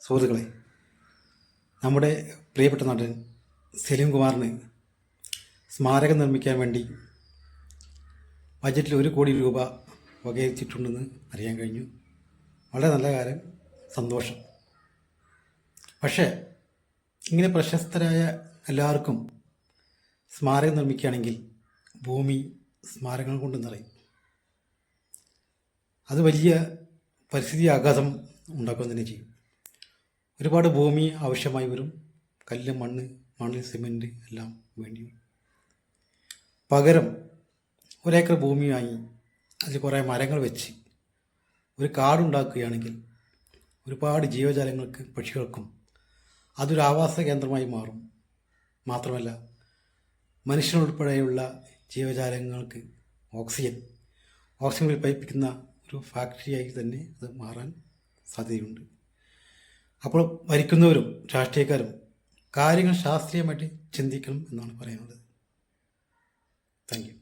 സുഹൃത്തുക്കളെ, നമ്മുടെ പ്രിയപ്പെട്ട നടൻ സലീം കുമാറിന് സ്മാരകം നിർമ്മിക്കാൻ വേണ്ടി ബജറ്റിൽ 1 കോടി രൂപ വകയിരുത്തിയിട്ടുണ്ടെന്ന് അറിയാൻ കഴിഞ്ഞു. വളരെ നല്ല കാര്യം, സന്തോഷം. പക്ഷേ ഇങ്ങനെ പ്രശസ്തരായ എല്ലാവർക്കും സ്മാരകം നിർമ്മിക്കുകയാണെങ്കിൽ ഭൂമി സ്മാരകങ്ങൾ കൊണ്ട് നിറയും. അത് വലിയ പരിസ്ഥിതി ആഘാതം ഉണ്ടാക്കുക തന്നെ ചെയ്യും. ഒരുപാട് ഭൂമി ആവശ്യമായി വരും. കല്ല്, മണ്ണ്, സിമൻറ്റ് എല്ലാം വേണ്ടി വരും. പകരം 1 ഏക്കർ ഭൂമിയായി അതിൽ കുറേ മരങ്ങൾ വെച്ച് ഒരു കാടുണ്ടാക്കുകയാണെങ്കിൽ ഒരുപാട് ജീവജാലങ്ങൾക്ക്, പക്ഷികൾക്കും അതൊരു ആവാസ കേന്ദ്രമായി മാറും. മാത്രമല്ല മനുഷ്യനുൾപ്പെടെയുള്ള ജീവജാലങ്ങൾക്ക് ഓക്സിജൻ ഉൽപ്പാദിപ്പിക്കുന്ന ഒരു ഫാക്ടറിയായി തന്നെ അത് മാറാൻ സാധ്യതയുണ്ട്. അപ്പോൾ ഭരിക്കുന്നവരും രാഷ്ട്രീയക്കാരും കാര്യങ്ങൾ ശാസ്ത്രീയമായിട്ട് ചിന്തിക്കണം എന്നാണ് പറയാനുള്ളത്. Thank you.